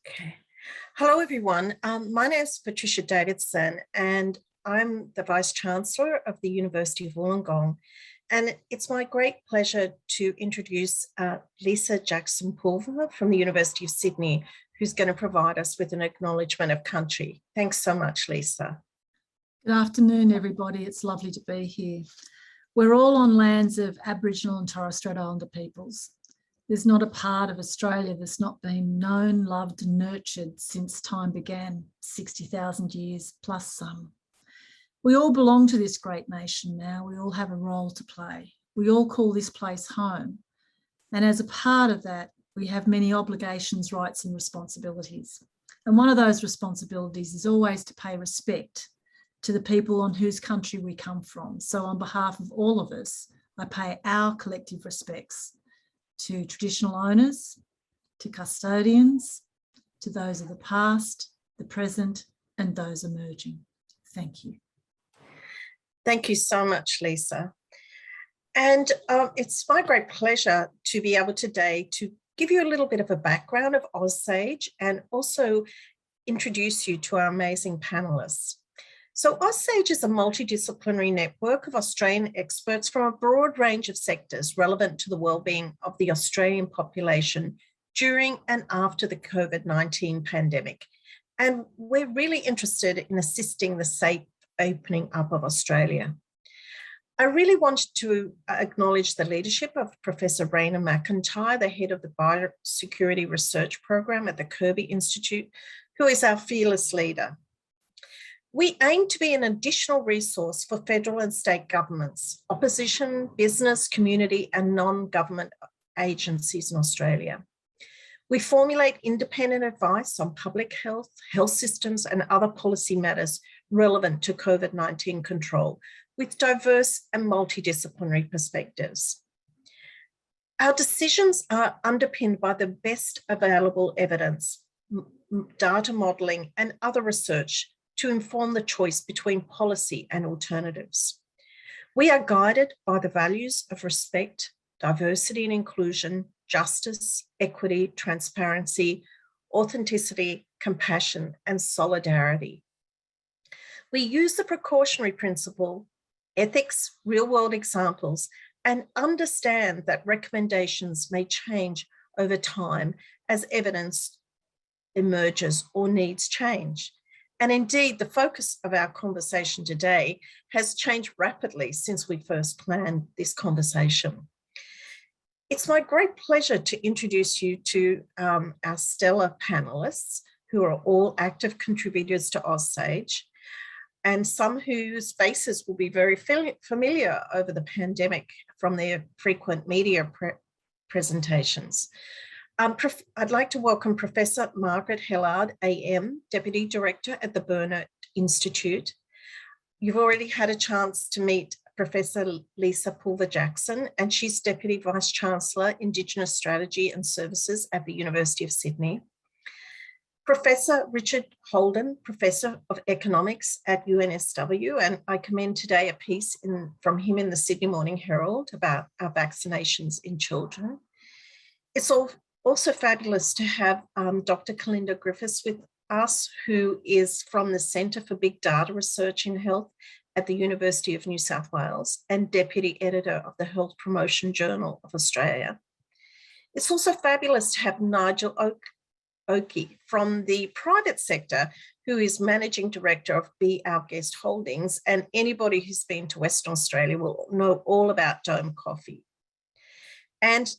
Okay. Hello, everyone. My name is Patricia Davidson, and I'm the Vice-Chancellor of the University of Wollongong. And it's my great pleasure to introduce Lisa Jackson Pulver from the University of Sydney, who's going to provide us with an acknowledgement of country. Thanks so much, Lisa. Good afternoon, everybody. It's lovely to be here. We're all on lands of Aboriginal and Torres Strait Islander peoples. There's not a part of Australia that's not been known, loved, and nurtured since time began, 60,000 years plus some. We all belong to this great nation now. We all have a role to play. We all call this place home. And as a part of that, we have many obligations, rights, and responsibilities. And one of those responsibilities is always to pay respect to the people on whose country we come from. So on behalf of all of us, I pay our collective respects to traditional owners, to custodians, to those of the past, the present, and those emerging. Thank you. Thank you so much, Lisa. And it's my great pleasure to be able today to give you a little bit of a background of OzSAGE and also introduce you to our amazing panelists. So OzSAGE is a multidisciplinary network of Australian experts from a broad range of sectors relevant to the wellbeing of the Australian population during and after the COVID-19 pandemic. And we're really interested in assisting the safe opening up of Australia. I really want to acknowledge the leadership of Professor Raina McIntyre, the head of the Biosecurity Research Program at the Kirby Institute, who is our fearless leader. We aim to be an additional resource for federal and state governments, opposition, business, community, and non-government agencies in Australia. We formulate independent advice on public health, health systems, and other policy matters relevant to COVID-19 control with diverse and multidisciplinary perspectives. Our decisions are underpinned by the best available evidence, data modelling, and other research to inform the choice between policy and alternatives. We are guided by the values of respect, diversity and inclusion, justice, equity, transparency, authenticity, compassion, and solidarity. We use the precautionary principle, ethics, real-world examples, and understand that recommendations may change over time as evidence emerges or needs change. And indeed, the focus of our conversation today has changed rapidly since we first planned this conversation. It's my great pleasure to introduce you to our stellar panelists, who are all active contributors to OzSAGE, and some whose faces will be very familiar over the pandemic from their frequent media presentations. I'd like to welcome Professor Margaret Hellard, AM, Deputy Director at the Burnet Institute. You've already had a chance to meet Professor Lisa Pulver Jackson, and she's Deputy Vice-Chancellor, Indigenous Strategy and Services at the University of Sydney. Professor Richard Holden, Professor of Economics at UNSW, and I commend today a piece from him in the Sydney Morning Herald about our vaccinations in children. It's also fabulous to have Dr. Kalinda Griffiths with us, who is from the Centre for Big Data Research in Health at the University of New South Wales and Deputy Editor of the Health Promotion Journal of Australia. It's also fabulous to have Nigel Oakey from the private sector, who is Managing Director of Be Our Guest Holdings, and anybody who's been to Western Australia will know all about Dome Coffee. And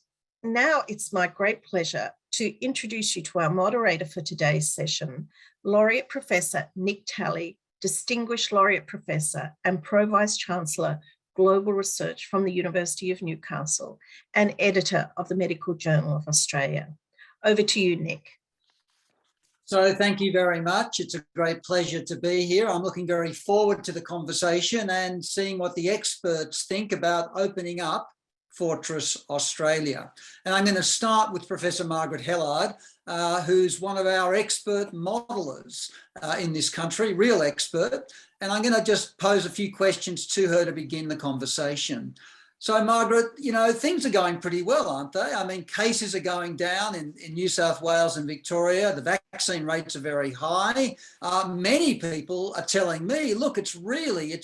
now it's my great pleasure to introduce you to our moderator for today's session, Laureate Professor Nick Talley, Distinguished Laureate Professor and Pro Vice-Chancellor, Global Research from the University of Newcastle and Editor of the Medical Journal of Australia. Over to you, Nick. So thank you very much. It's a great pleasure to be here. I'm looking very forward to the conversation and seeing what the experts think about opening up Fortress Australia. And I'm going to start with Professor Margaret Hellard, who's one of our expert modelers in this country, real expert. And I'm going to just pose a few questions to her to begin the conversation. So, Margaret, you know, things are going pretty well, aren't they? I mean, cases are going down in New South Wales and Victoria. The vaccine rates are very high. Many people are telling me, look, it's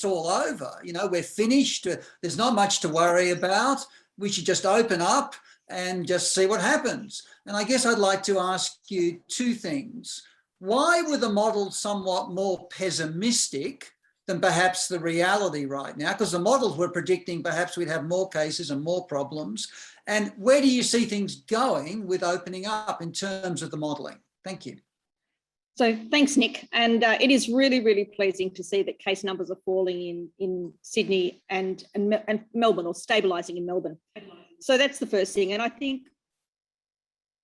all over. You know, we're finished. There's not much to worry about. We should just open up and just see what happens. And I guess I'd like to ask you two things. Why were the models somewhat more pessimistic than perhaps the reality right now? Because the models were predicting perhaps we'd have more cases and more problems. And where do you see things going with opening up in terms of the modelling? Thank you. So thanks, Nick. And it is really, really pleasing to see that case numbers are falling in Sydney and Melbourne, or stabilising in Melbourne. So that's the first thing. And I think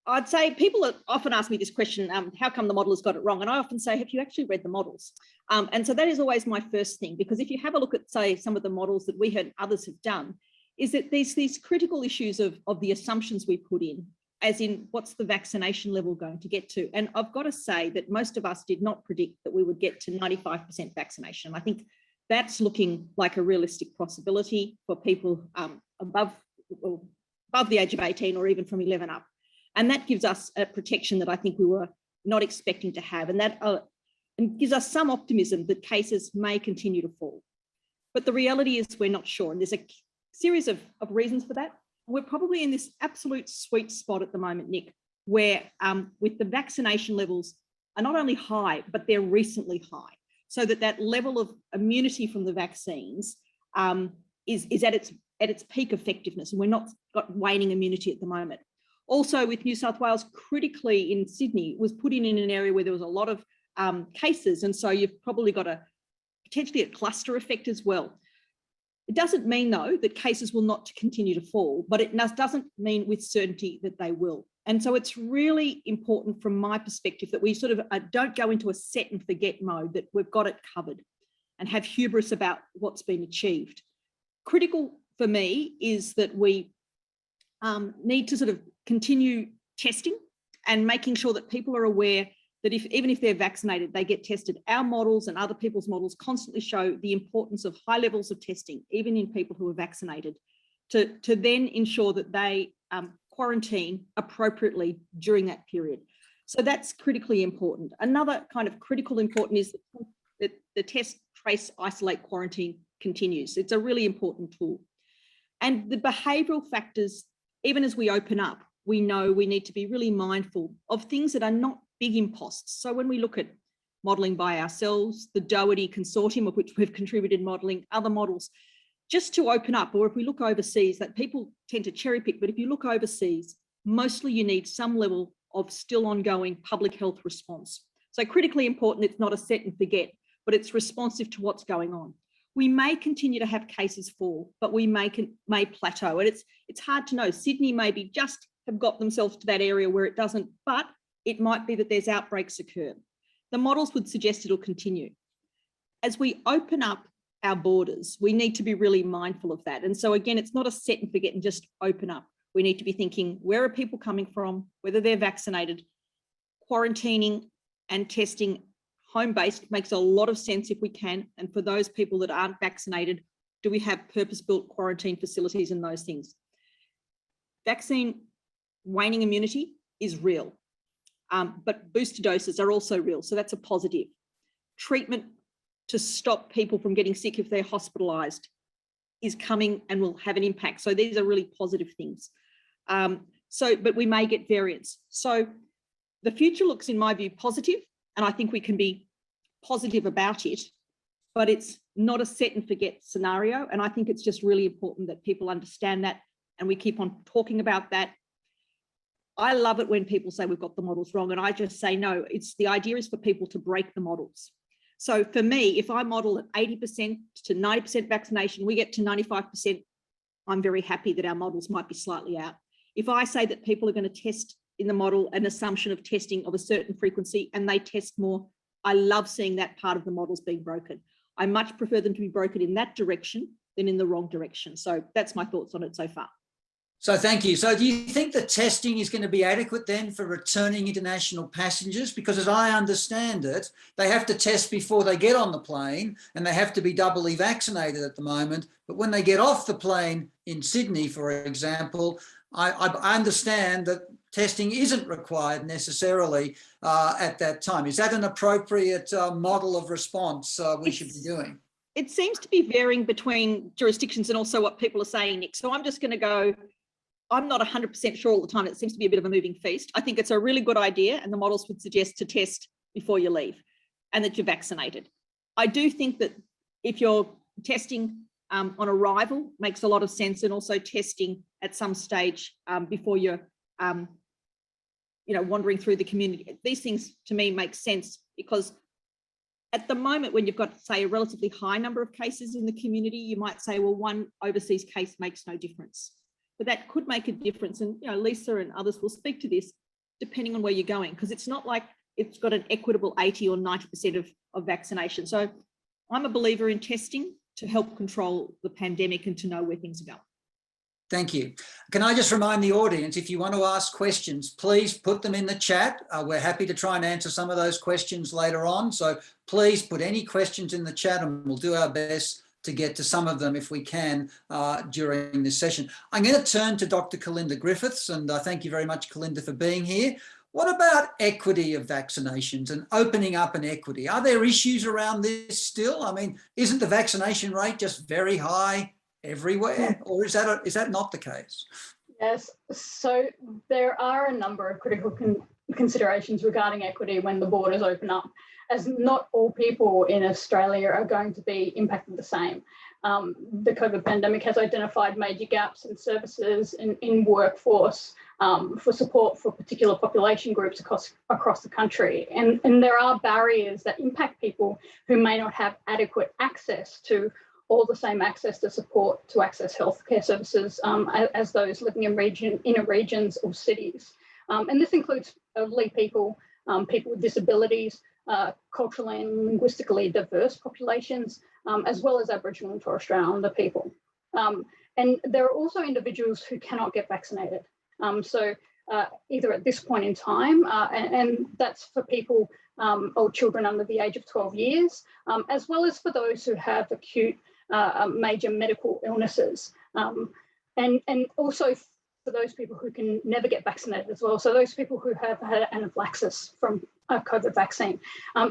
I'd say people often ask me this question, how come the model has got it wrong? And I often say, have you actually read the models? And so that is always my first thing, because if you have a look at, say, some of the models that we and others have done, is that there's these critical issues of the assumptions we put in, as in what's the vaccination level going to get to? And I've got to say that most of us did not predict that we would get to 95% vaccination. I think that's looking like a realistic possibility for people above the age of 18 or even from 11 up. And that gives us a protection that I think we were not expecting to have. And that gives us some optimism that cases may continue to fall. But the reality is we're not sure. And there's a series of reasons for that. We're probably in this absolute sweet spot at the moment, Nick, where with the vaccination levels are not only high, but they're recently high. So that level of immunity from the vaccines is at its peak effectiveness. And we're not got waning immunity at the moment. Also, with New South Wales, critically in Sydney, was put in an area where there was a lot of cases. And so you've probably got potentially a cluster effect as well. It doesn't mean, though, that cases will not continue to fall, but it doesn't mean with certainty that they will. And so it's really important from my perspective that we sort of don't go into a set and forget mode, that we've got it covered and have hubris about what's been achieved. Critical for me is that we need to sort of continue testing and making sure that people are aware that even if they're vaccinated, they get tested. Our models and other people's models constantly show the importance of high levels of testing, even in people who are vaccinated, to then ensure that they quarantine appropriately during that period. So that's critically important. Another kind of critical important is that the test, trace, isolate, quarantine continues. It's a really important tool. And the behavioural factors, even as we open up, we know we need to be really mindful of things that are not big imposts. So when we look at modelling by ourselves, the Doherty Consortium, of which we've contributed modelling, other models, just to open up, or if we look overseas, that people tend to cherry pick, but if you look overseas, mostly you need some level of still ongoing public health response. So critically important, it's not a set and forget, but it's responsive to what's going on. We may continue to have cases fall, but we may plateau. And it's hard to know. Sydney maybe just have got themselves to that area where it doesn't, but it might be that there's outbreaks occur. The models would suggest it'll continue. As we open up our borders, we need to be really mindful of that. And so again, it's not a set and forget and just open up. We need to be thinking, where are people coming from, whether they're vaccinated. Quarantining and testing home-based makes a lot of sense if we can. And for those people that aren't vaccinated, do we have purpose-built quarantine facilities and those things? Vaccine waning immunity is real, but booster doses are also real. So that's a positive. Treatment to stop people from getting sick if they're hospitalised is coming and will have an impact. So these are really positive things. But we may get variants. So the future looks, in my view, positive, and I think we can be positive about it, but it's not a set and forget scenario. And I think it's just really important that people understand that and we keep on talking about that. I love it when people say we've got the models wrong, and I just say, no, the idea is for people to break the models. So for me, if I model at 80% to 90% vaccination, we get to 95%, I'm very happy that our models might be slightly out. If I say that people are going to test in the model an assumption of testing of a certain frequency and they test more, I love seeing that part of the models being broken. I much prefer them to be broken in that direction than in the wrong direction. So that's my thoughts on it so far. So thank you. So do you think the testing is going to be adequate then for returning international passengers? Because as I understand it, they have to test before they get on the plane and they have to be doubly vaccinated at the moment. But when they get off the plane in Sydney, for example, I understand that testing isn't required necessarily at that time. Is that an appropriate model of response we should be doing? It seems to be varying between jurisdictions and also what people are saying, Nick. So I'm just going to go, I'm not 100% sure all the time. It seems to be a bit of a moving feast. I think it's a really good idea, and the models would suggest to test before you leave and that you're vaccinated. I do think that if you're testing on arrival makes a lot of sense, and also testing at some stage before you're wandering through the community. These things to me make sense, because at the moment when you've got, say, a relatively high number of cases in the community, you might say, well, one overseas case makes no difference. But that could make a difference. And Lisa and others will speak to this depending on where you're going, because it's not like it's got an equitable 80 or 90% of vaccination. So I'm a believer in testing to help control the pandemic and to know where things are going. Thank you. Can I just remind the audience, if you want to ask questions, please put them in the chat. We're happy to try and answer some of those questions later on. So please put any questions in the chat and we'll do our best to get to some of them if we can during this session. I'm going to turn to Dr. Kalinda Griffiths, and thank you very much, Kalinda, for being here. What about equity of vaccinations and opening up an equity? Are there issues around this still? I mean, isn't the vaccination rate just very high everywhere, or is that not the case? Yes, so there are a number of critical considerations regarding equity when the borders open up, as not all people in Australia are going to be impacted the same. The COVID pandemic has identified major gaps in services in workforce for support for particular population groups across the country. And there are barriers that impact people who may not have adequate access to all the same access to support to access healthcare services as those living in inner regions or cities. And this includes elderly people, people with disabilities, culturally and linguistically diverse populations, as well as Aboriginal and Torres Strait Islander people. And there are also individuals who cannot get vaccinated. So either at this point in time, and that's for people or children under the age of 12 years, as well as for those who have acute major medical illnesses, and also for those people who can never get vaccinated as well. So those people who have had anaphylaxis from a COVID vaccine.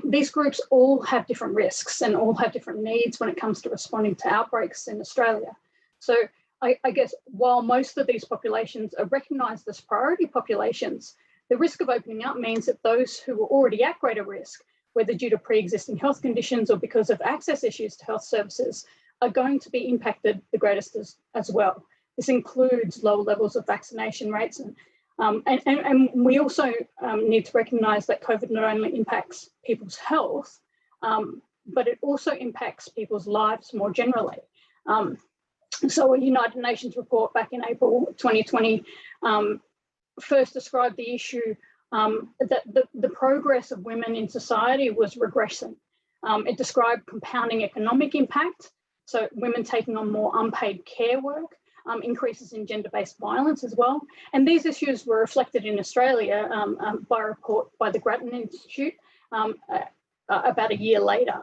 These groups all have different risks and all have different needs when it comes to responding to outbreaks in Australia. So I guess while most of these populations are recognised as priority populations, the risk of opening up means that those who are already at greater risk, whether due to pre-existing health conditions or because of access issues to health services, are going to be impacted the greatest as well. This includes lower levels of vaccination rates. And we also need to recognise that COVID not only impacts people's health, but it also impacts people's lives more generally. So a United Nations report back in April 2020 first described the issue that the progress of women in society was regressing. It described compounding economic impact, so women taking on more unpaid care work, increases in gender-based violence as well. And these issues were reflected in Australia by a report by the Grattan Institute about a year later.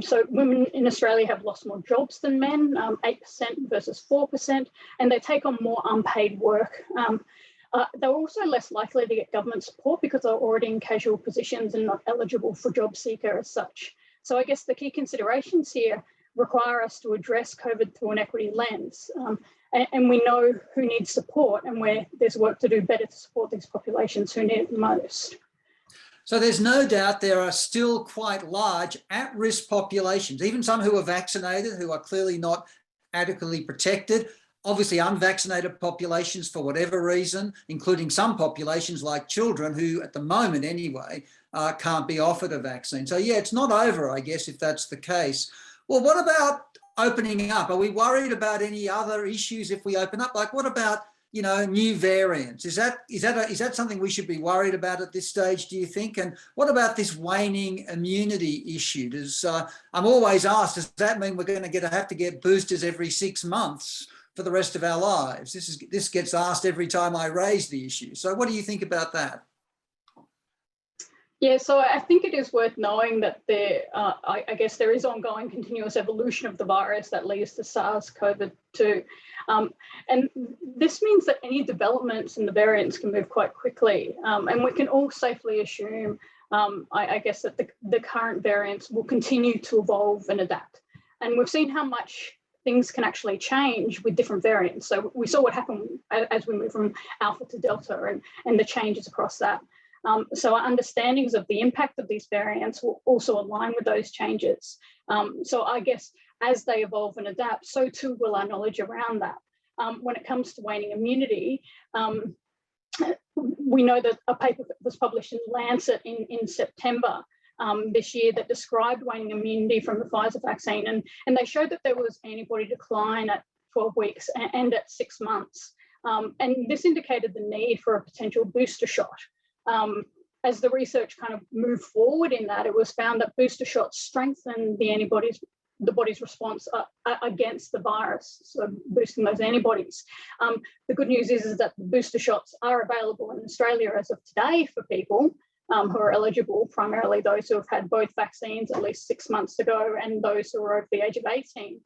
So women in Australia have lost more jobs than men, 8% versus 4%, and they take on more unpaid work. They're also less likely to get government support because they're already in casual positions and not eligible for job seeker as such. So I guess the key considerations here require us to address COVID through an equity lens. And we know who needs support and where there's work to do better to support these populations who need it most. So there's no doubt there are still quite large at-risk populations, even some who are vaccinated, who are clearly not adequately protected. Obviously unvaccinated populations for whatever reason, including some populations like children who at the moment anyway, can't be offered a vaccine. So yeah, it's not over, I guess, if that's the case. Well, what about opening up? Are we worried about any other issues if we open up? Like what about, you know, new variants? Is that something we should be worried about at this stage, do you think? And what about this waning immunity issue? I'm always asked, does that mean we're going to have to get boosters every 6 months for the rest of our lives? This gets asked every time I raise the issue. So what do you think about that? Yeah, so I think it is worth knowing that I guess there is ongoing continuous evolution of the virus that leads to SARS-CoV-2. And this means that any developments in the variants can move quite quickly. And we can all safely assume, I guess, that the current variants will continue to evolve and adapt. And we've seen how much things can actually change with different variants. So we saw what happened as we moved from Alpha to Delta and the changes across that. So our understandings of the impact of these variants will also align with those changes. So I guess as they evolve and adapt, so too will our knowledge around that. When it comes to waning immunity, we know that a paper was published in Lancet in September this year that described waning immunity from the Pfizer vaccine. And they showed that there was antibody decline at 12 weeks and at 6 months. And this indicated the need for a potential booster shot. As the research kind of moved forward in that, it was found that booster shots strengthen the body's response against the virus, so boosting those antibodies. The good news is that the booster shots are available in Australia as of today for people who are eligible, primarily those who have had both vaccines at least 6 months ago and those who are over the age of 18.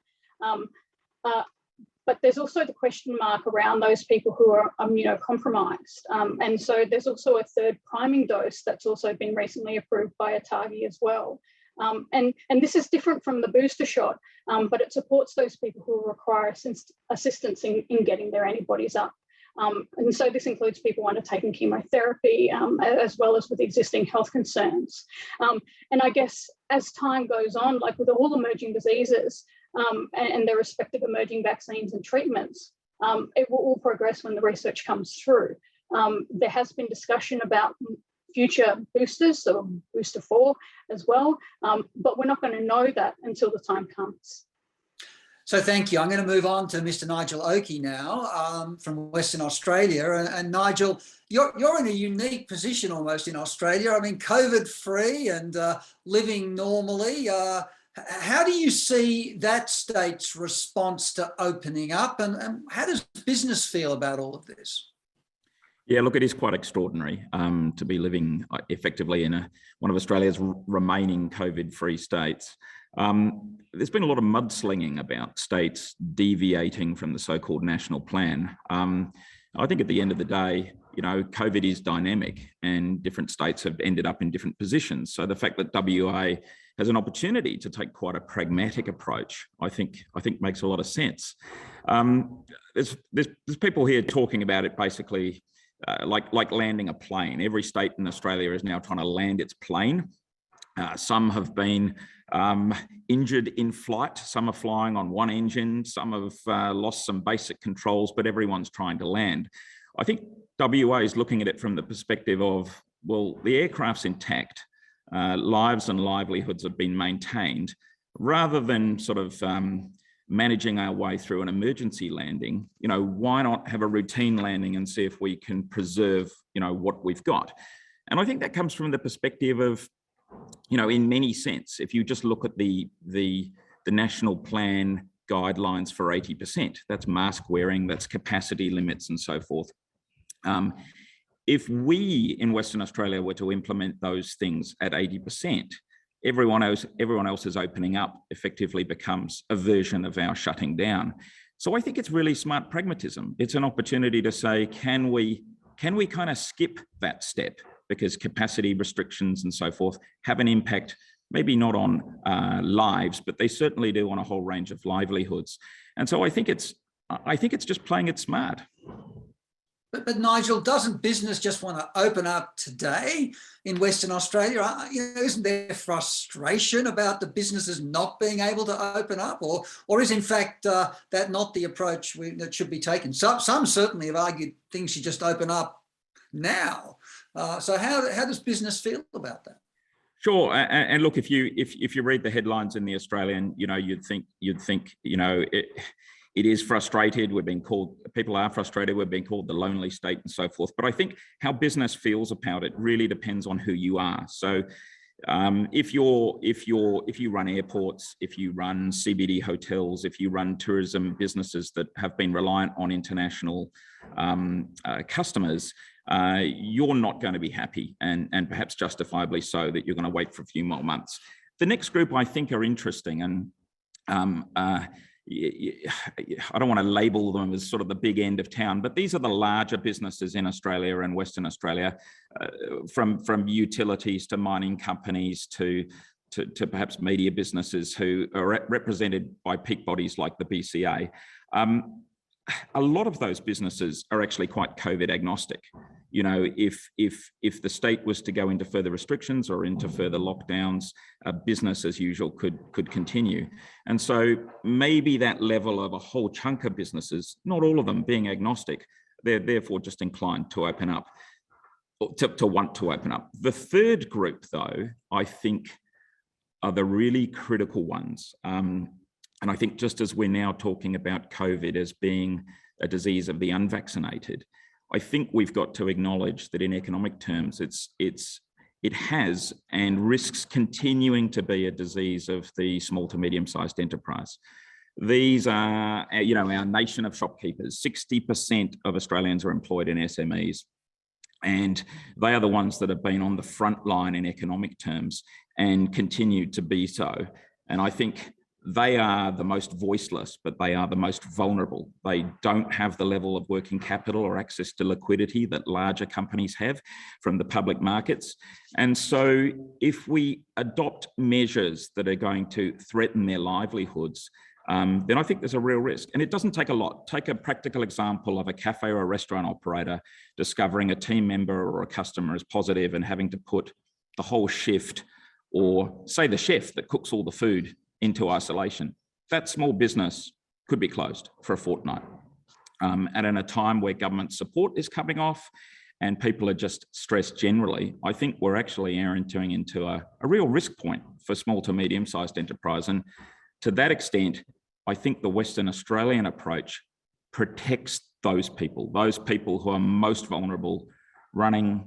But there's also the question mark around those people who are immunocompromised. And so there's also a third priming dose that's also been recently approved by ATAGI as well. And this is different from the booster shot, but it supports those people who require assistance in getting their antibodies up. And so this includes people undertaking chemotherapy, as well as with existing health concerns. And I guess as time goes on, like with all emerging diseases, and their respective emerging vaccines and treatments, it will all progress when the research comes through. There has been discussion about future boosters, so booster 4 as well, but we're not going to know that until the time comes. So thank you. I'm going to move on to Mr. Nigel Oakey now from Western Australia. And Nigel, you're in a unique position almost in Australia. I mean, COVID-free and living normally. How do you see that state's response to opening up, and how does business feel about all of this? Yeah, look, it is quite extraordinary to be living effectively in one of Australia's remaining COVID-free states. There's been a lot of mudslinging about states deviating from the so-called national plan. I think at the end of the day, COVID is dynamic and different states have ended up in different positions. So the fact that WA has an opportunity to take quite a pragmatic approach, I think makes a lot of sense. There's people here talking about it basically like landing a plane. Every state in Australia is now trying to land its plane. Some have been injured in flight. Some are flying on one engine. Some have lost some basic controls, but everyone's trying to land. I think WA is looking at it from the perspective of, well, the aircraft's intact. Lives and livelihoods have been maintained. Rather than sort of managing our way through an emergency landing, why not have a routine landing and see if we can preserve, what we've got? And I think that comes from the perspective of, in many sense, if you just look at the national plan guidelines for 80%, that's mask wearing, that's capacity limits and so forth. If we in Western Australia were to implement those things at 80%, everyone else's opening up effectively becomes a version of our shutting down. So I think it's really smart pragmatism. It's an opportunity to say, can we kind of skip that step? Because capacity restrictions and so forth have an impact, maybe not on lives, but they certainly do on a whole range of livelihoods. And so I think it's just playing it smart. But Nigel, doesn't business just want to open up today in Western Australia? Isn't there frustration about the businesses not being able to open up, or is in fact that not the approach that should be taken? Some certainly have argued things should just open up now. So how does business feel about that? Sure, and look, if you read the headlines in the Australian, you'd think it is frustrated. People are frustrated. We're being called the lonely state and so forth. But I think how business feels about it really depends on who you are. So If you run airports, if you run CBD hotels, if you run tourism businesses that have been reliant on international customers, you're not going to be happy, and perhaps justifiably so, that you're going to wait for a few more months. The next group I think are interesting, and I don't want to label them as sort of the big end of town, but these are the larger businesses in Australia and Western Australia, from utilities to mining companies to perhaps media businesses who are represented by peak bodies like the BCA. A lot of those businesses are actually quite COVID agnostic. You know, if the state was to go into further restrictions or into further lockdowns, business as usual could continue. And so maybe that level of a whole chunk of businesses, not all of them being agnostic, they're therefore just inclined to open up, to want to open up. The third group, though, I think are the really critical ones. And I think just as we're now talking about COVID as being a disease of the unvaccinated, I think we've got to acknowledge that in economic terms, it has and risks continuing to be a disease of the small to medium-sized enterprise. These are, you know, our nation of shopkeepers. 60% of Australians are employed in SMEs, and they are the ones that have been on the front line in economic terms and continue to be so. And I think they are the most voiceless, but they are the most vulnerable. They don't have the level of working capital or access to liquidity that larger companies have from the public markets. And so if we adopt measures that are going to threaten their livelihoods, then I think there's a real risk. And it doesn't take a lot. Take a practical example of a cafe or a restaurant operator discovering a team member or a customer is positive and having to put the whole shift, or say the chef that cooks all the food, into isolation. That small business could be closed for a fortnight. And in a time where government support is coming off and people are just stressed generally, I think we're actually entering into a real risk point for small to medium-sized enterprise. And to that extent, I think the Western Australian approach protects those people who are most vulnerable running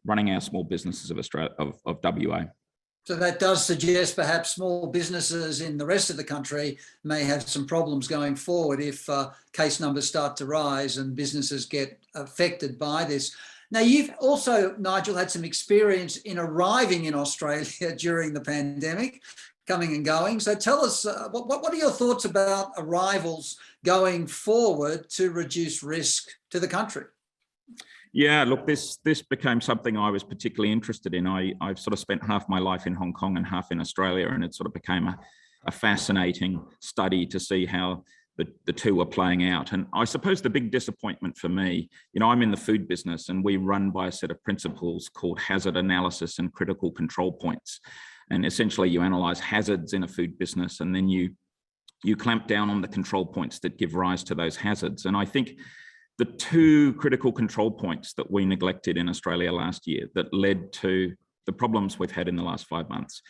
our small businesses of Australia, of WA. So that does suggest perhaps small businesses in the rest of the country may have some problems going forward if case numbers start to rise and businesses get affected by this. Now, you've also, Nigel, had some experience in arriving in Australia during the pandemic, coming and going. So tell us, what are your thoughts about arrivals going forward to reduce risk to the country? Yeah, look, this became something I was particularly interested in. I've sort of spent half my life in Hong Kong and half in Australia, and it sort of became a fascinating study to see how the two are playing out. And I suppose the big disappointment for me, you know, I'm in the food business and we run by a set of principles called hazard analysis and critical control points. And essentially you analyze hazards in a food business and then you clamp down on the control points that give rise to those hazards. And I think the two critical control points that we neglected in Australia last year that led to the problems we've had in the last 5 months.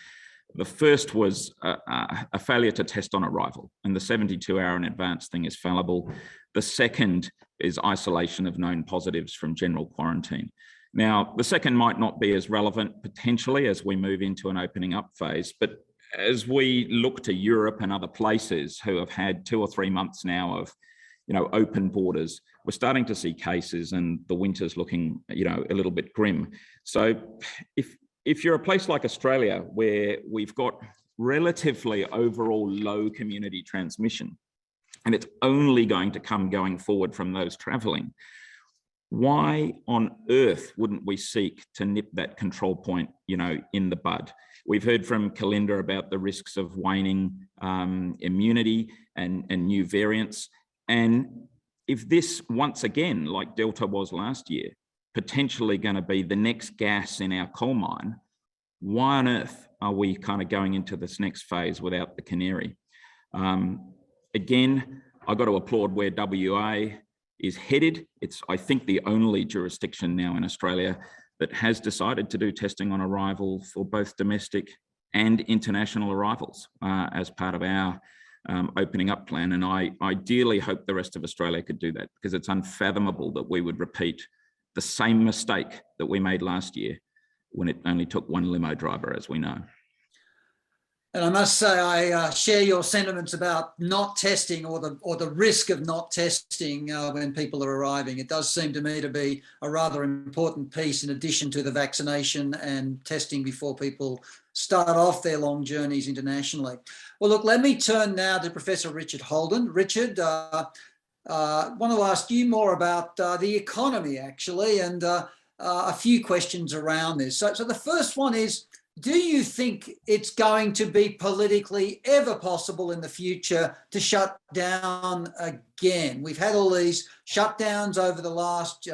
The first was a failure to test on arrival, and the 72-hour in advance thing is fallible. The second is isolation of known positives from general quarantine. Now, the second might not be as relevant potentially as we move into an opening up phase, but as we look to Europe and other places who have had 2 or 3 months now of, you know, open borders, we're starting to see cases and the winter's looking, you know, a little bit grim. So if you're a place like Australia where we've got relatively overall low community transmission, and it's only going to come going forward from those travelling, why on earth wouldn't we seek to nip that control point, you know, in the bud? We've heard from Kalinda about the risks of waning immunity and new variants. And if this, once again, like Delta was last year, potentially going to be the next gas in our coal mine, why on earth are we kind of going into this next phase without the canary? Again, I've got to applaud where WA is headed. It's, I think, the only jurisdiction now in Australia that has decided to do testing on arrival for both domestic and international arrivals as part of our opening up plan. And I ideally hope the rest of Australia could do that, because it's unfathomable that we would repeat the same mistake that we made last year when it only took one limo driver, as we know. And I must say, I share your sentiments about not testing or the risk of not testing when people are arriving. It does seem to me to be a rather important piece in addition to the vaccination and testing before people start off their long journeys internationally. Well, look, let me turn now to Professor Richard Holden. Richard, I want to ask you more about the economy, actually, and a few questions around this. So the first one is, do you think it's going to be politically ever possible in the future to shut down again? We've had all these shutdowns over the last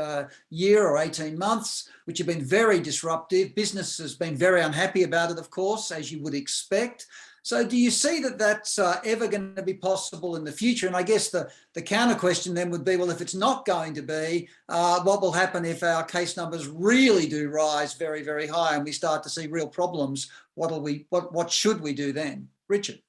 year or 18 months, which have been very disruptive. Business has been very unhappy about it, of course, as you would expect. So do you see that that's ever going to be possible in the future? And I guess the counter question then would be, well, if it's not going to be, what will happen if our case numbers really do rise very, very high and we start to see real problems? What should we do then? Richard.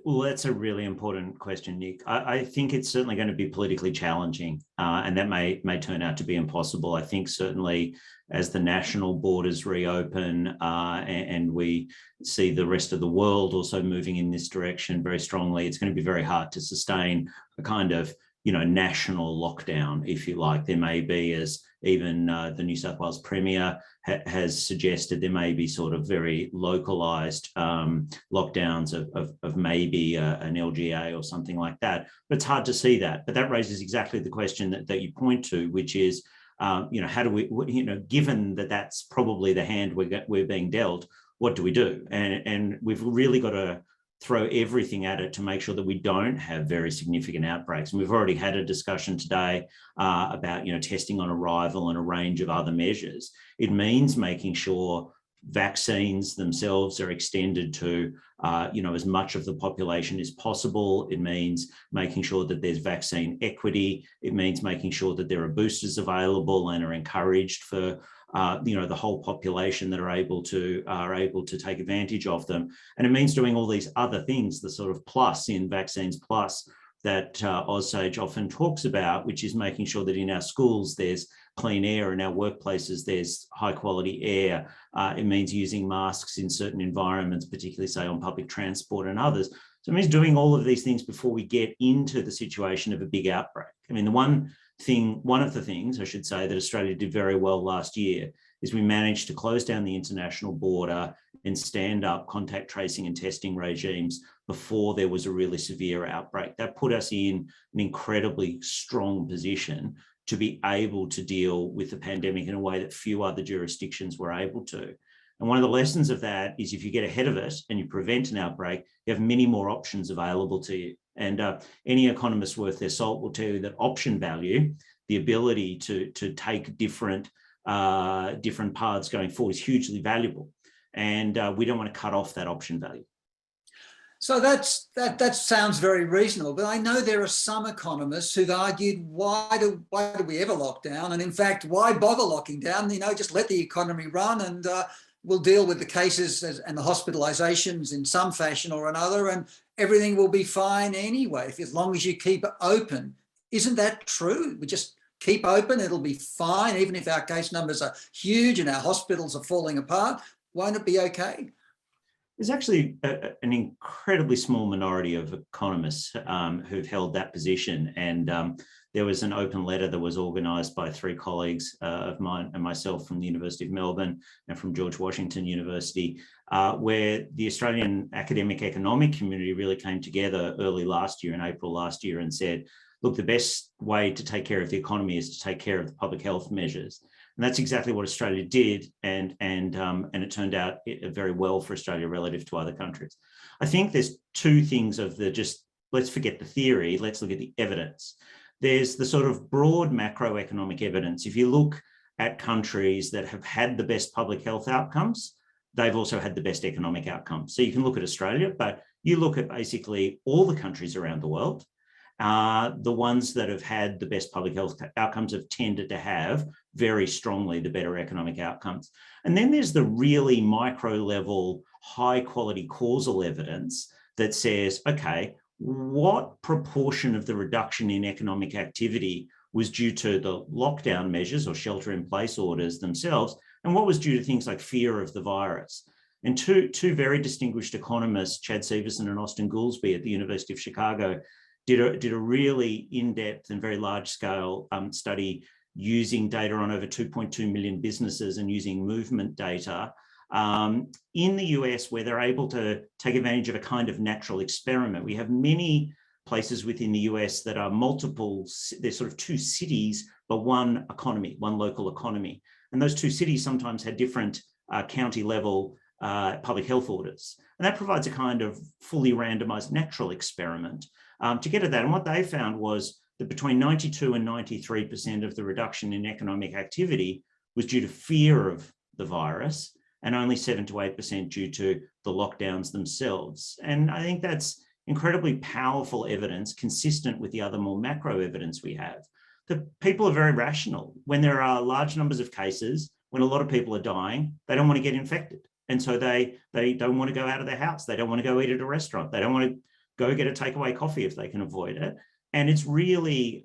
Well, that's a really important question, Nick. I think it's certainly going to be politically challenging, and that may turn out to be impossible. I think certainly as the national borders reopen and we see the rest of the world also moving in this direction very strongly, it's going to be very hard to sustain a kind of, national lockdown, if you like. There may be, as even the New South Wales Premier has suggested, there may be sort of very localised lockdowns of maybe an LGA or something like that. But it's hard to see that. But that raises exactly the question that you point to, which is, how do we, given that that's probably the hand we're being dealt, what do we do? And we've really got to throw everything at it to make sure that we don't have very significant outbreaks. And we've already had a discussion today about, testing on arrival and a range of other measures. It means making sure vaccines themselves are extended to, as much of the population as possible. It means making sure that there's vaccine equity. It means making sure that there are boosters available and are encouraged for the whole population that are able to take advantage of them. And it means doing all these other things, the sort of plus in Vaccines Plus that OzSAGE often talks about, which is making sure that in our schools there's clean air, in our workplaces there's high quality air. It means using masks in certain environments, particularly say on public transport and others. So it means doing all of these things before we get into the situation of a big outbreak. I mean, one of the things I should say that Australia did very well last year is we managed to close down the international border and stand up contact tracing and testing regimes before there was a really severe outbreak. That put us in an incredibly strong position to be able to deal with the pandemic in a way that few other jurisdictions were able to. And one of the lessons of that is if you get ahead of it and you prevent an outbreak, you have many more options available to you. And any economist worth their salt will tell you that option value, the ability to take different paths going forward, is hugely valuable. And we don't want to cut off that option value. So that sounds very reasonable, but I know there are some economists who've argued, why do we ever lock down? And in fact, why bother locking down? Just let the economy run and we'll deal with the cases and the hospitalizations in some fashion or another, and everything will be fine anyway, as long as you keep it open. Isn't that true? We just keep open, it'll be fine, even if our case numbers are huge and our hospitals are falling apart. Won't it be okay? There's actually an incredibly small minority of economists who've held that position. And there was an open letter that was organised by three colleagues of mine and myself from the University of Melbourne and from George Washington University, where the Australian academic economic community really came together early last year, in April last year, and said, look, the best way to take care of the economy is to take care of the public health measures. And that's exactly what Australia did, and it turned out very well for Australia relative to other countries. I think there's two things of let's forget the theory, let's look at the evidence. There's the sort of broad macroeconomic evidence. If you look at countries that have had the best public health outcomes, they've also had the best economic outcomes. So you can look at Australia, but you look at basically all the countries around the world. The ones that have had the best public health outcomes have tended to have very strongly the better economic outcomes. And then there's the really micro level, high quality causal evidence that says, okay, what proportion of the reduction in economic activity was due to the lockdown measures or shelter in place orders themselves and what was due to things like fear of the virus. And two very distinguished economists, Chad Severson and Austin Goolsbee at the University of Chicago, did a really in-depth and very large-scale study using data on over 2.2 million businesses and using movement data in the US, where they're able to take advantage of a kind of natural experiment. We have many places within the US that are multiple, they're sort of two cities, but one economy, one local economy. And those two cities sometimes had different county level public health orders. And that provides a kind of fully randomized natural experiment to get at that. And what they found was that between 92 and 93% of the reduction in economic activity was due to fear of the virus, and only 7 to 8% due to the lockdowns themselves. And I think that's incredibly powerful evidence consistent with the other more macro evidence we have. The people are very rational. When there are large numbers of cases, when a lot of people are dying, they don't want to get infected. And so they don't want to go out of their house. They don't want to go eat at a restaurant. They don't want to go get a takeaway coffee if they can avoid it. And it's really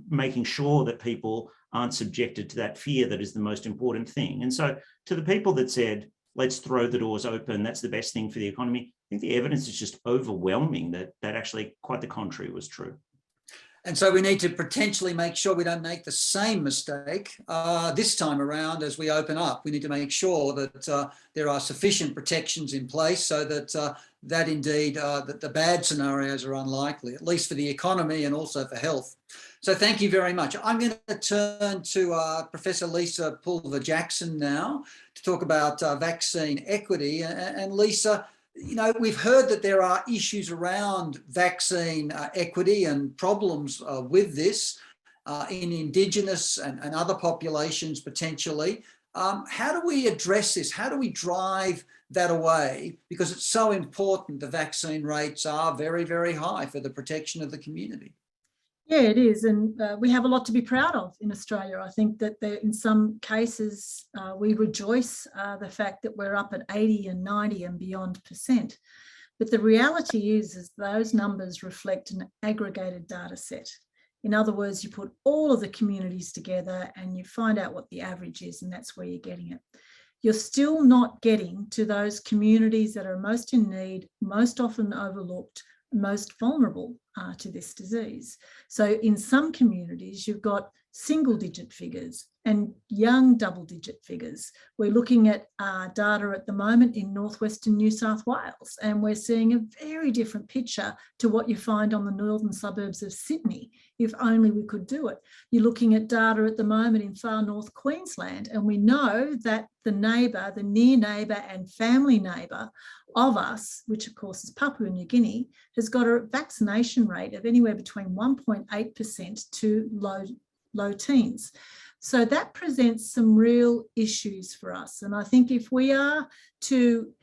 making sure that people aren't subjected to that fear that is the most important thing. And so to the people that said, let's throw the doors open, that's the best thing for the economy, I think the evidence is just overwhelming that actually quite the contrary was true. And so we need to potentially make sure we don't make the same mistake this time around as we open up. We need to make sure that there are sufficient protections in place so that that indeed that the bad scenarios are unlikely, at least for the economy and also for health. So thank you very much. I'm going to turn to Professor Lisa Pulver-Jackson now to talk about vaccine equity. And Lisa, you know, we've heard that there are issues around vaccine equity and problems with this in indigenous and other populations potentially. How do we address this? How do we drive that away? Because it's so important. The vaccine rates are very, very high for the protection of the community. Yeah, it is. And we have a lot to be proud of in Australia. I think that in some cases, we rejoice the fact that we're up at 80 and 90 and beyond %. But the reality is those numbers reflect an aggregated data set. In other words, you put all of the communities together and you find out what the average is, and that's where you're getting it. You're still not getting to those communities that are most in need, most often overlooked, most vulnerable to this disease. So in some communities, you've got single-digit figures and young double-digit figures. We're looking at data at the moment in northwestern New South Wales, and we're seeing a very different picture to what you find on the northern suburbs of Sydney, if only we could do it. You're looking at data at the moment in far north Queensland, and we know that the neighbour, the near neighbour and family neighbour of us, which of course is Papua New Guinea, has got a vaccination rate of anywhere between 1.8% to low teens. So that presents some real issues for us. And I think if we are to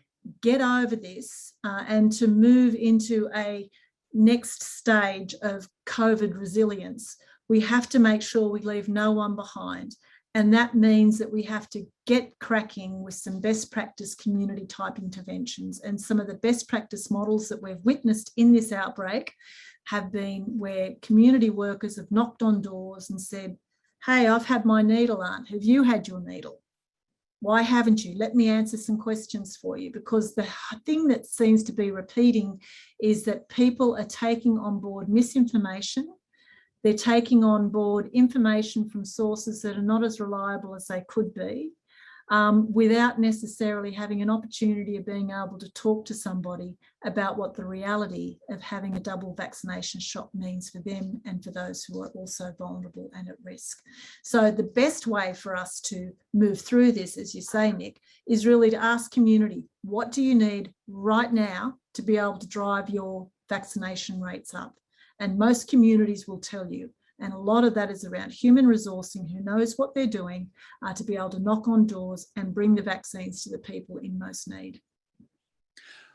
get over this and to move into a next stage of COVID resilience, we have to make sure we leave no one behind. And that means that we have to get cracking with some best practice community type interventions. And some of the best practice models that we've witnessed in this outbreak have been where community workers have knocked on doors and said, hey, I've had my needle, Aunt. Have you had your needle? Why haven't you? Let me answer some questions for you. Because the thing that seems to be repeating is that people are taking on board misinformation. They're taking on board information from sources that are not as reliable as they could be, without necessarily having an opportunity of being able to talk to somebody about what the reality of having a double vaccination shot means for them and for those who are also vulnerable and at risk. So the best way for us to move through this, as you say, Nick, is really to ask community, what do you need right now to be able to drive your vaccination rates up? And most communities will tell you. And a lot of that is around human resourcing, who knows what they're doing to be able to knock on doors and bring the vaccines to the people in most need.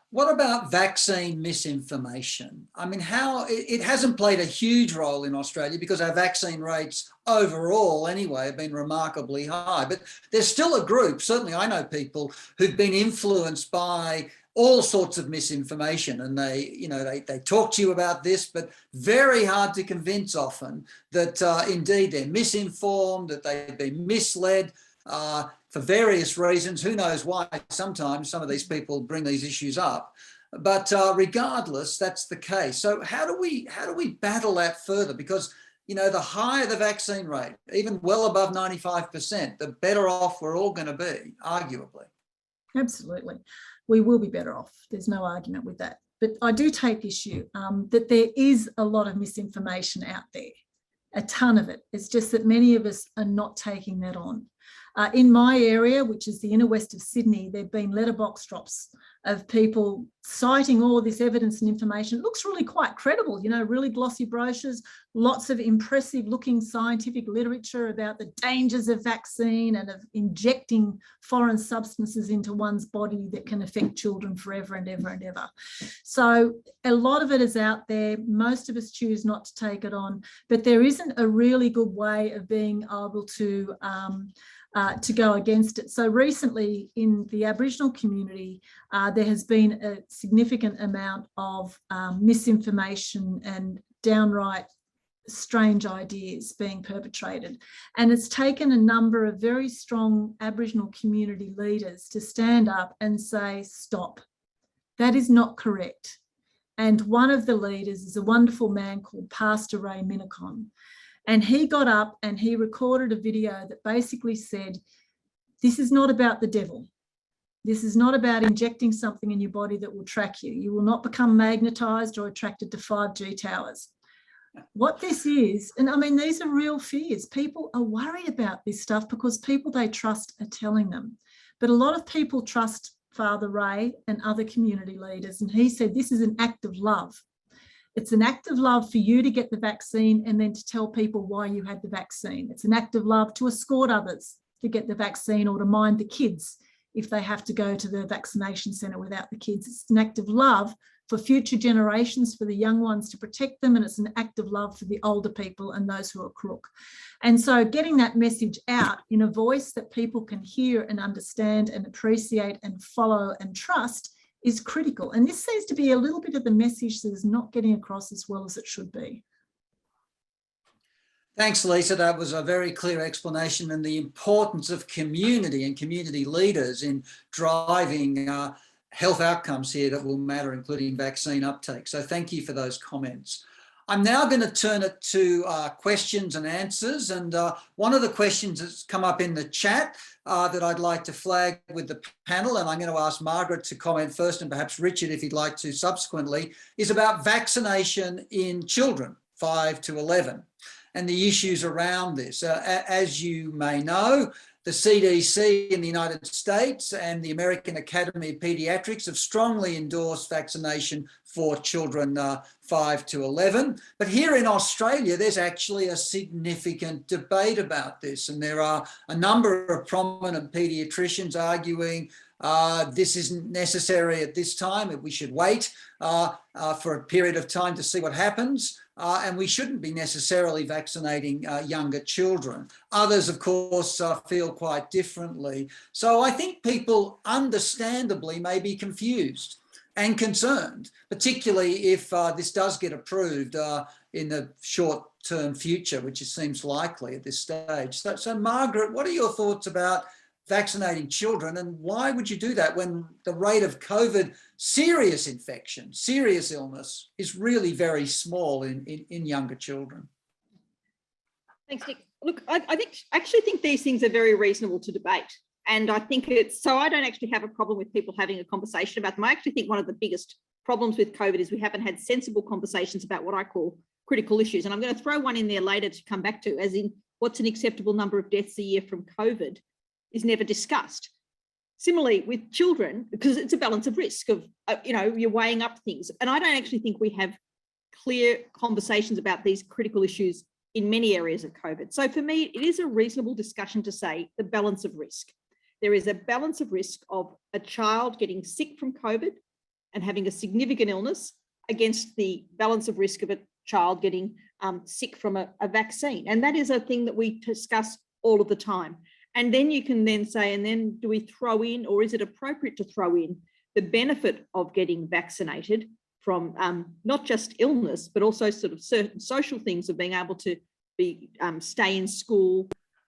What about vaccine misinformation? I mean, how it hasn't played a huge role in Australia because our vaccine rates overall anyway have been remarkably high, but there's still a group, certainly I know people who've been influenced by all sorts of misinformation, and they talk to you about this, but very hard to convince often that indeed they're misinformed, that they've been misled. For for various reasons. Who knows why sometimes some of these people bring these issues up. But regardless, that's the case. So how do we battle that further? Because, you know, the higher the vaccine rate, even well above 95%, the better off we're all going to be, arguably. Absolutely. We will be better off. There's no argument with that. But I do take issue that there is a lot of misinformation out there, a ton of it. It's just that many of us are not taking that on. In my area, which is the inner west of Sydney, there have been letterbox drops of people citing all of this evidence and information. It looks really quite credible, you know, really glossy brochures, lots of impressive looking scientific literature about the dangers of vaccine and of injecting foreign substances into one's body that can affect children forever and ever and ever. So a lot of it is out there. Most of us choose not to take it on, but there isn't a really good way of being able to go against it. So recently in the Aboriginal community, there has been a significant amount of misinformation and downright strange ideas being perpetrated. And it's taken a number of very strong Aboriginal community leaders to stand up and say, stop, that is not correct. And one of the leaders is a wonderful man called Pastor Ray Minnicon. And he got up and he recorded a video that basically said, this is not about the devil. This is not about injecting something in your body that will track you. You will not become magnetized or attracted to 5G towers. What this is, and I mean, these are real fears. People are worried about this stuff because people they trust are telling them. But a lot of people trust Father Ray and other community leaders. And he said, this is an act of love. It's an act of love for you to get the vaccine and then to tell people why you had the vaccine. It's an act of love to escort others to get the vaccine or to mind the kids if they have to go to the vaccination centre without the kids. It's an act of love for future generations, for the young ones to protect them, and it's an act of love for the older people and those who are crook. And so getting that message out in a voice that people can hear and understand and appreciate and follow and trust is critical. And this seems to be a little bit of the message that is not getting across as well as it should be. Thanks, Lisa. That was a very clear explanation, and the importance of community and community leaders in driving health outcomes here that will matter, including vaccine uptake. So thank you for those comments. I'm now going to turn it to questions and answers. And one of the questions that's come up in the chat that I'd like to flag with the panel, and I'm going to ask Margaret to comment first, and perhaps Richard, if he'd like to subsequently, is about vaccination in children 5 to 11 and the issues around this. As you may know, the CDC in the United States and the American Academy of Pediatrics have strongly endorsed vaccination for children 5 to 11. But here in Australia, there's actually a significant debate about this. And there are a number of prominent paediatricians arguing this isn't necessary at this time, we should wait for a period of time to see what happens. And we shouldn't be necessarily vaccinating younger children. Others, of course, feel quite differently. So I think people understandably may be confused and concerned, particularly if this does get approved in the short-term future, which it seems likely at this stage. So Margaret, what are your thoughts about vaccinating children, and why would you do that when the rate of COVID serious infection, serious illness is really very small in younger children? Thanks, Nick. Look, I actually think these things are very reasonable to debate. And I think so I don't actually have a problem with people having a conversation about them. I actually think one of the biggest problems with COVID is we haven't had sensible conversations about what I call critical issues. And I'm going to throw one in there later to come back to, as in what's an acceptable number of deaths a year from COVID is never discussed. Similarly with children, because it's a balance of risk of, you're weighing up things. And I don't actually think we have clear conversations about these critical issues in many areas of COVID. So for me, it is a reasonable discussion to say the balance of risk. There is a balance of risk of a child getting sick from COVID and having a significant illness against the balance of risk of a child getting sick from a vaccine. And that is a thing that we discuss all of the time. And then you can then say, and then do we throw in, or is it appropriate to throw in the benefit of getting vaccinated from not just illness, but also sort of certain social things of being able to stay in school,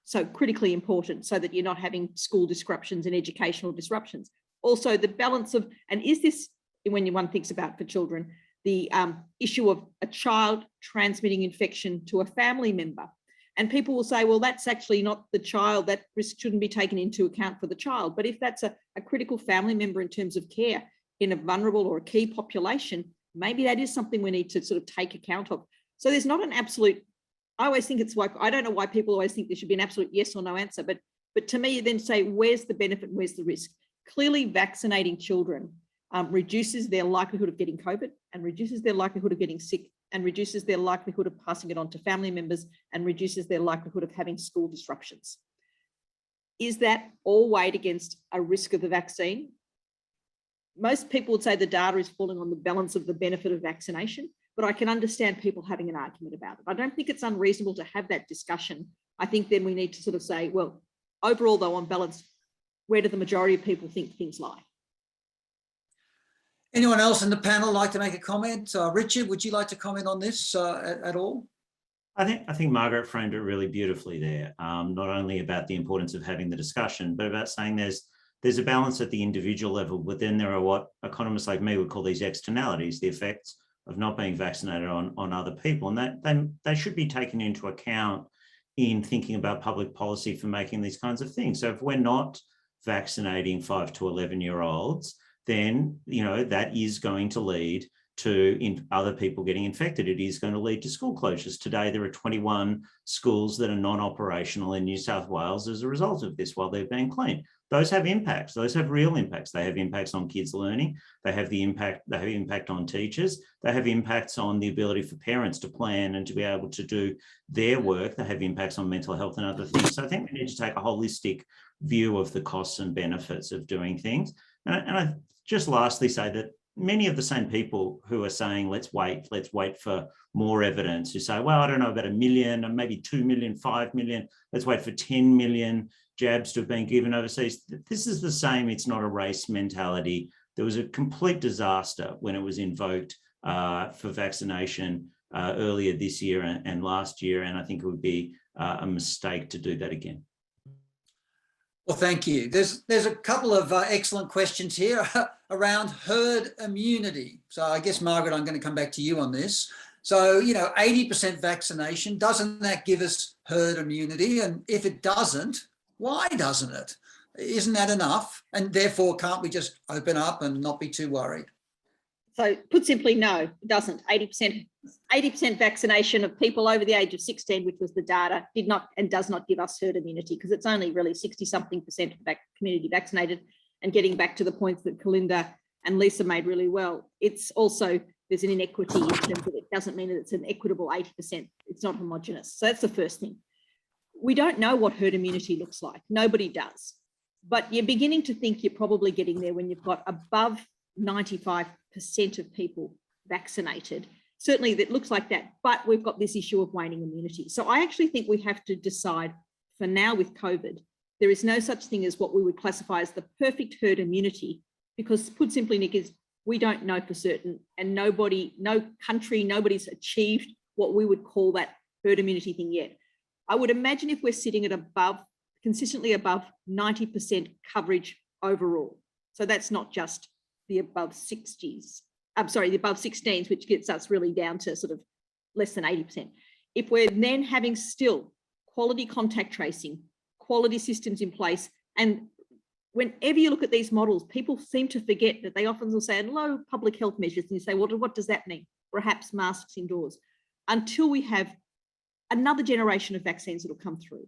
So critically important, so that you're not having school disruptions and educational disruptions. Also the balance of, and is this, when one thinks about for children, the issue of a child transmitting infection to a family member. And people will say, well, that's actually not the child, that risk shouldn't be taken into account for the child. But if that's a critical family member in terms of care in a vulnerable or a key population, maybe that is something we need to sort of take account of. So there's not an absolute, I always think it's like, I don't know why people always think there should be an absolute yes or no answer, but to me, then say, where's the benefit, where's the risk? Clearly vaccinating children reduces their likelihood of getting COVID and reduces their likelihood of getting sick and reduces their likelihood of passing it on to family members and reduces their likelihood of having school disruptions. Is that all weighed against a risk of the vaccine? Most people would say the data is falling on the balance of the benefit of vaccination, but I can understand people having an argument about it. I don't think it's unreasonable to have that discussion. I think then we need to sort of say, well, overall though, on balance, where do the majority of people think things lie? Anyone else in the panel like to make a comment? Richard, would you like to comment on this at all? I think Margaret framed it really beautifully there, not only about the importance of having the discussion, but about saying there's a balance at the individual level, but then there are what economists like me would call these externalities, the effects of not being vaccinated on other people. And that they should be taken into account in thinking about public policy for making these kinds of things. So if we're not vaccinating 5 to 11-year-olds, then, you know, that is going to lead to other people getting infected. It is going to lead to school closures. Today, there are 21 schools that are non-operational in New South Wales as a result of this while they're being cleaned. Those have impacts. Those have real impacts. They have impacts on kids' learning. They have impact on teachers. They have impacts on the ability for parents to plan and to be able to do their work. They have impacts on mental health and other things. So I think we need to take a holistic view of the costs and benefits of doing things. And I just lastly say that many of the same people who are saying, let's wait for more evidence, who say, well, I don't know about 1 million or maybe 2 million, 5 million, let's wait for 10 million jabs to have been given overseas. This is the same, it's not a race mentality. There was a complete disaster when it was invoked for vaccination earlier this year and last year, and I think it would be a mistake to do that again. Well, thank you. There's a couple of excellent questions here around herd immunity. So I guess, Margaret, I'm going to come back to you on this. So, you know, 80% vaccination, doesn't that give us herd immunity? And if it doesn't, why doesn't it? Isn't that enough? And therefore, can't we just open up and not be too worried? So put simply, no, it doesn't. 80% vaccination of people over the age of 16, which was the data, did not and does not give us herd immunity, because it's only really 60-something% of the community vaccinated. And getting back to the points that Kalinda and Lisa made really well, it's also, there's an inequity in terms of it doesn't mean that it's an equitable 80%. It's not homogenous. So that's the first thing. We don't know what herd immunity looks like. Nobody does. But you're beginning to think you're probably getting there when you've got above 95% of people vaccinated. Certainly that looks like that, but we've got this issue of waning immunity. So I actually think we have to decide for now with COVID, there is no such thing as what we would classify as the perfect herd immunity, because put simply, Nick, is we don't know for certain, and nobody's achieved what we would call that herd immunity thing yet. I would imagine if we're sitting at consistently above 90% coverage overall. So that's not just the above 60s, the above 16s, which gets us really down to sort of less than 80%. If we're then having still quality contact tracing, quality systems in place, and whenever you look at these models, people seem to forget that they often will say low public health measures, and you say, well, what does that mean? Perhaps masks indoors. Until we have another generation of vaccines that will come through.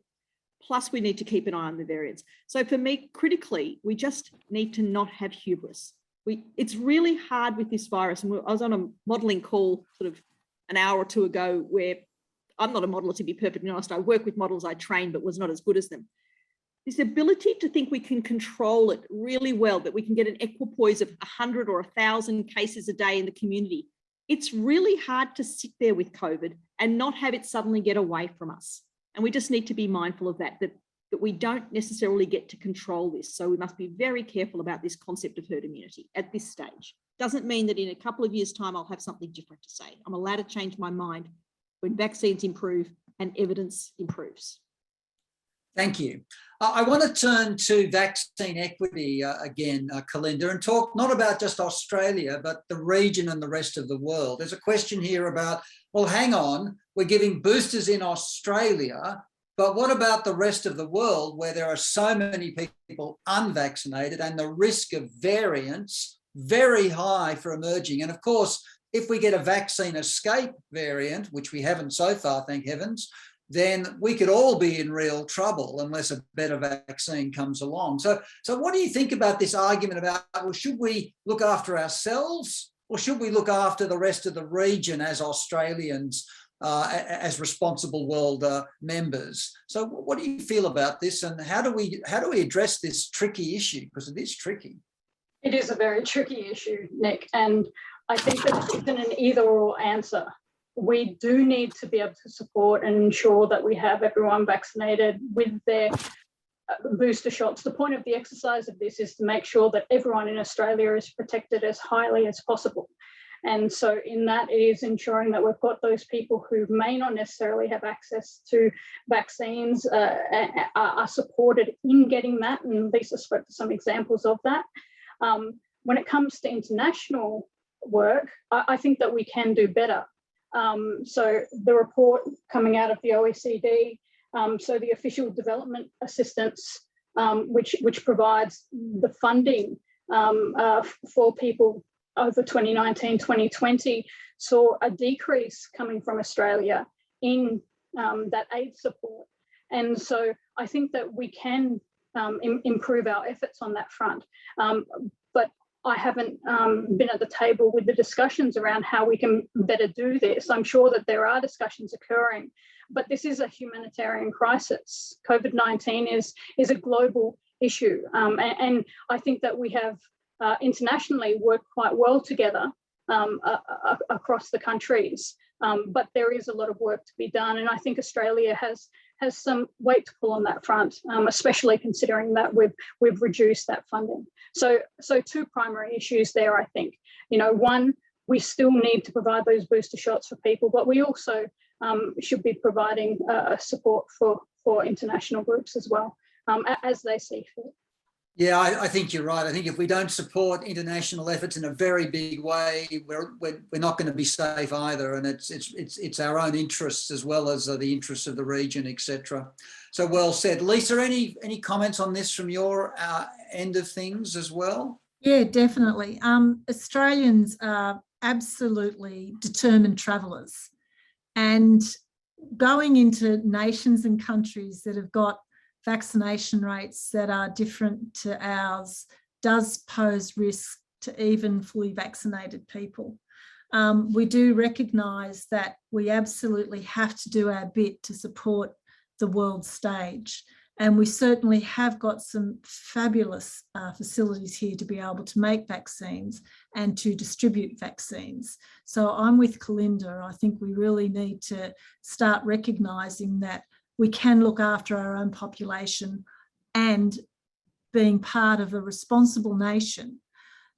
Plus, we need to keep an eye on the variants. So for me, critically, we just need to not have hubris. It's really hard with this virus. And I was on a modelling call sort of an hour or two ago where I'm not a modeller, to be perfectly honest. I work with models I trained, but was not as good as them. This ability to think we can control it really well, that we can get an equipoise of 100 or 1,000 cases a day in the community. It's really hard to sit there with COVID and not have it suddenly get away from us. And we just need to be mindful of that we don't necessarily get to control this. So we must be very careful about this concept of herd immunity at this stage. Doesn't mean that in a couple of years' time, I'll have something different to say. I'm allowed to change my mind when vaccines improve and evidence improves. Thank you. I want to turn to vaccine equity again, Kalinda, and talk not about just Australia, but the region and the rest of the world. There's a question here about, well, hang on, we're giving boosters in Australia, but what about the rest of the world where there are so many people unvaccinated and the risk of variants very high for emerging? And of course, if we get a vaccine escape variant, which we haven't so far, thank heavens, then we could all be in real trouble unless a better vaccine comes along. So what do you think about this argument about, well, should we look after ourselves or should we look after the rest of the region as Australians, as responsible world members? So what do you feel about this, and how do we address this tricky issue? Because it is tricky. It is a very tricky issue, Nick, and I think that it's an either-or answer. We do need to be able to support and ensure that we have everyone vaccinated with their booster shots. The point of the exercise of this is to make sure that everyone in Australia is protected as highly as possible. And so in that, it is ensuring that we've got those people who may not necessarily have access to vaccines are supported in getting that. And Lisa spoke to some examples of that. When it comes to international work, I think that we can do better. So the report coming out of the OECD, so the official development assistance, which provides the funding for people over 2019-2020, saw a decrease coming from Australia in that aid support. And so I think that we can improve our efforts on that front. But I haven't been at the table with the discussions around how we can better do this. I'm sure that there are discussions occurring, but this is a humanitarian crisis. COVID-19 is a global issue. And I think that we have internationally worked quite well together across the countries, but there is a lot of work to be done. And I think Australia has some weight to pull on that front, especially considering that we've reduced that funding. So two primary issues there, I think. One, we still need to provide those booster shots for people, but we also should be providing support for international groups as well, as they see fit. Yeah, I think you're right. I think if we don't support international efforts in a very big way, we're not going to be safe either. And it's our own interests as well as the interests of the region, etc. So well said. Lisa, any comments on this from your end of things as well? Yeah, definitely. Australians are absolutely determined travellers, and going into nations and countries that have got vaccination rates that are different to ours does pose risk to even fully vaccinated people. We do recognise that we absolutely have to do our bit to support the world stage, and we certainly have got some fabulous facilities here to be able to make vaccines and to distribute vaccines. So I'm with Kalinda. I think we really need to start recognising that we can look after our own population and being part of a responsible nation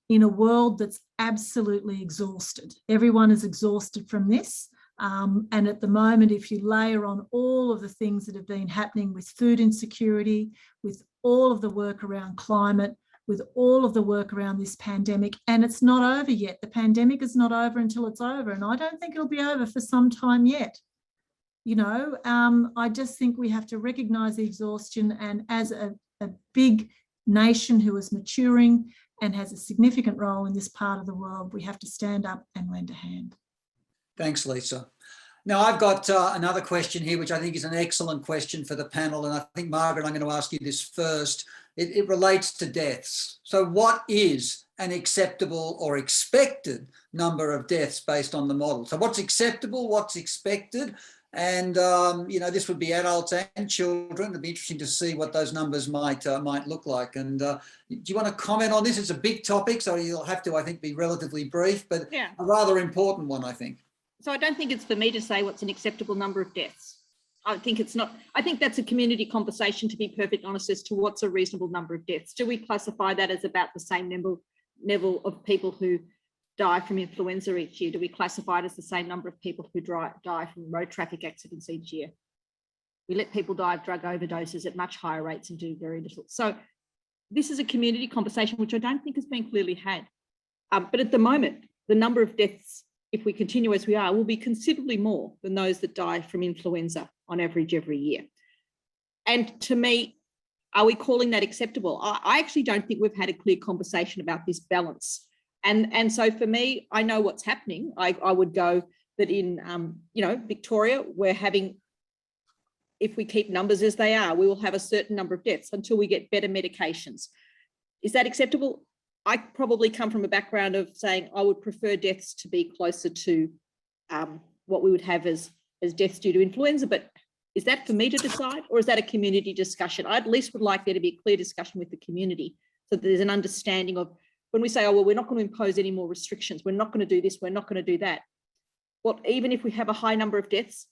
in a world that's absolutely exhausted. Everyone is exhausted from this. And at the moment, if you layer on all of the things that have been happening with food insecurity, with all of the work around climate, with all of the work around this pandemic, and it's not over yet. The pandemic is not over until it's over, and I don't think it'll be over for some time yet. I just think we have to recognise the exhaustion, and as a big nation who is maturing and has a significant role in this part of the world, we have to stand up and lend a hand. Thanks, Lisa. Now, I've got another question here, which I think is an excellent question for the panel. And I think, Margaret, I'm going to ask you this first. It relates to deaths. So what is an acceptable or expected number of deaths based on the model? So what's acceptable, what's expected? And, this would be adults and children. It'd be interesting to see what those numbers might look like. And do you want to comment on this? It's a big topic, so you'll have to, I think, be relatively brief, but yeah, a rather important one, I think. So I don't think it's for me to say what's an acceptable number of deaths. I think it's not. I think that's a community conversation, to be perfectly honest, as to what's a reasonable number of deaths. Do we classify that as about the same level of people who die from influenza each year? Do we classify it as the same number of people who die from road traffic accidents each year? We let people die of drug overdoses at much higher rates and do very little. So this is a community conversation which I don't think has been clearly had. But at the moment, the number of deaths, if we continue as we are, will be considerably more than those that die from influenza on average every year. And to me, are we calling that acceptable? I actually don't think we've had a clear conversation about this balance. And so for me, I know what's happening. I would go that in, Victoria, we're having, if we keep numbers as they are, we will have a certain number of deaths until we get better medications. Is that acceptable? I probably come from a background of saying I would prefer deaths to be closer to what we would have as deaths due to influenza, but is that for me to decide, or is that a community discussion? I at least would like there to be a clear discussion with the community so that there's an understanding of when we say, oh, well, we're not going to impose any more restrictions, we're not going to do this, we're not going to do that. Well, even if we have a high number of deaths,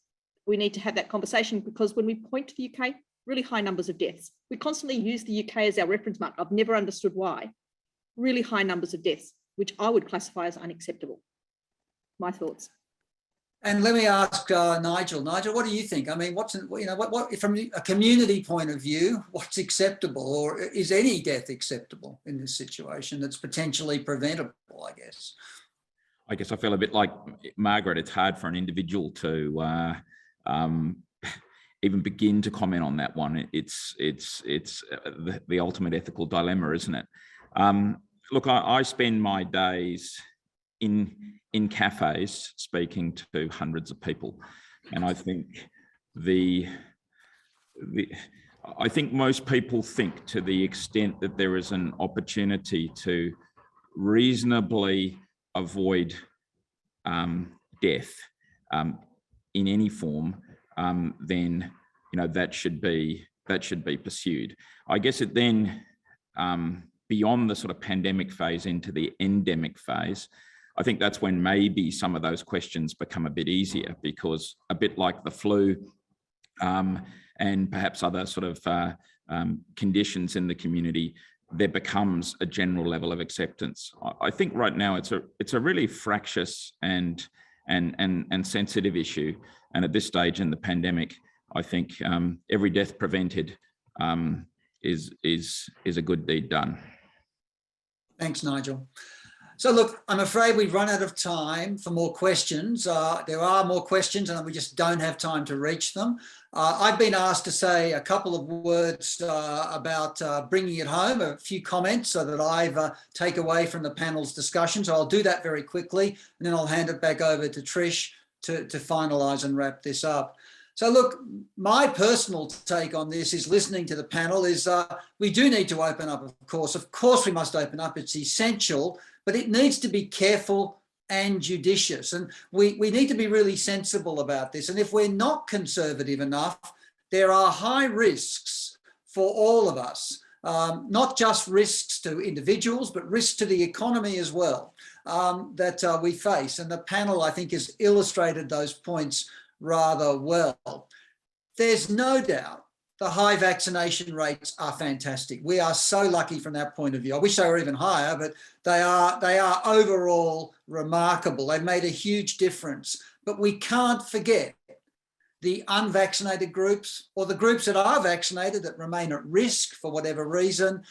we need to have that conversation, because when we point to the UK, really high numbers of deaths. We constantly use the UK as our reference mark. I've never understood why. Really high numbers of deaths, which I would classify as unacceptable. My thoughts. And let me ask Nigel. Nigel, what do you think? I mean, what from a community point of view, what's acceptable, or is any death acceptable in this situation that's potentially preventable, I guess? I guess I feel a bit like Margaret. It's hard for an individual to even begin to comment on that one. It's the ultimate ethical dilemma, isn't it? Look, I spend my days in cafes speaking to hundreds of people, and I think I think most people think, to the extent that there is an opportunity to reasonably avoid death in any form, then that should be pursued. I guess it then beyond the sort of pandemic phase into the endemic phase, I think that's when maybe some of those questions become a bit easier, because a bit like the flu and perhaps other sort of conditions in the community, there becomes a general level of acceptance. I think right now it's a really fractious and sensitive issue, and at this stage in the pandemic, I think every death prevented is a good deed done. Thanks, Nigel. So look, I'm afraid we've run out of time for more questions. There are more questions and we just don't have time to reach them. I've been asked to say a couple of words about bringing it home, a few comments so that I've take away from the panel's discussion. So I'll do that very quickly, and then I'll hand it back over to Trish to finalise and wrap this up. So look, my personal take on this is, listening to the panel, is we do need to open up, of course. Of course we must open up, it's essential, but it needs to be careful and judicious. And we need to be really sensible about this. And if we're not conservative enough, there are high risks for all of us, not just risks to individuals, but risks to the economy as well, that we face. And the panel, I think, has illustrated those points rather well. There's no doubt the high vaccination rates are fantastic. We are so lucky from that point of view. I wish they were even higher, but they are overall remarkable. They've made a huge difference. But we can't forget the unvaccinated groups, or the groups that are vaccinated that remain at risk for whatever reason.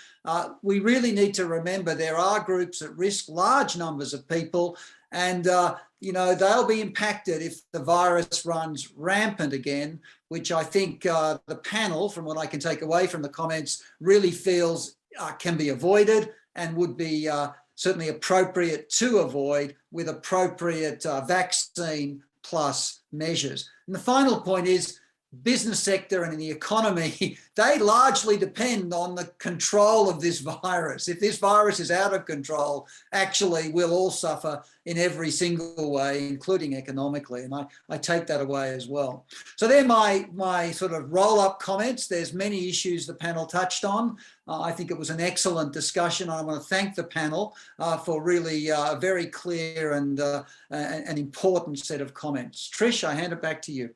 We really need to remember there are groups at risk, large numbers of people, and they'll be impacted if the virus runs rampant again, which I think the panel, from what I can take away from the comments, really feels can be avoided and would be certainly appropriate to avoid with appropriate vaccine plus measures. And the final point is, business sector and in the economy, they largely depend on the control of this virus. If this virus is out of control, actually we'll all suffer in every single way, including economically. And I take that away as well. So they're my sort of roll-up comments. There's many issues the panel touched on. I think it was an excellent discussion. I want to thank the panel for really a very clear and an important set of comments. Trish, I hand it back to you.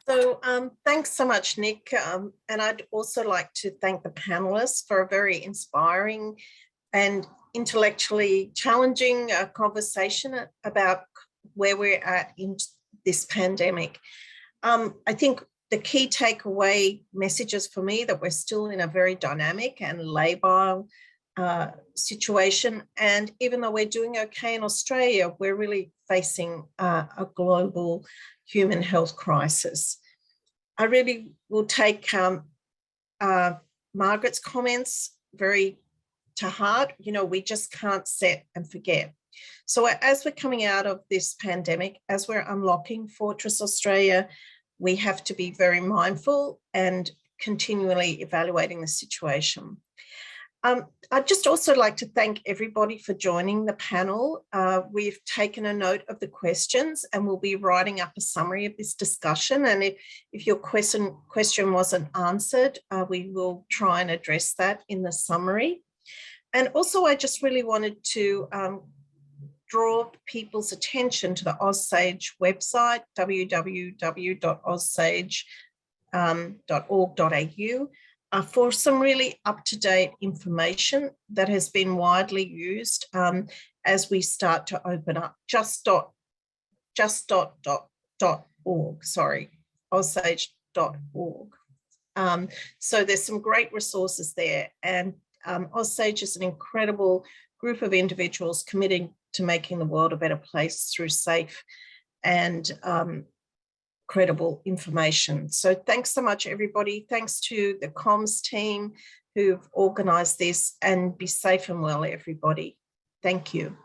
So thanks so much, Nick. And I'd also like to thank the panelists for a very inspiring and intellectually challenging conversation about where we're at in this pandemic. I think the key takeaway messages for me that we're still in a very dynamic and labile situation. And even though we're doing okay in Australia, we're really facing a global human health crisis. I really will take Margaret's comments very to heart. You know, we just can't set and forget. So as we're coming out of this pandemic, as we're unlocking Fortress Australia, we have to be very mindful and continually evaluating the situation. I'd just also like to thank everybody for joining the panel. We've taken a note of the questions and we'll be writing up a summary of this discussion. And if your question wasn't answered, we will try and address that in the summary. And also, I just really wanted to draw people's attention to the OzSAGE website, www.ozsage.org.au. For some really up-to-date information that has been widely used as we start to open up. OzSAGE.org. So there's some great resources there, and OzSAGE is an incredible group of individuals committing to making the world a better place through safe and credible information. So thanks so much, everybody. Thanks to the comms team who've organised this, and be safe and well, everybody. Thank you.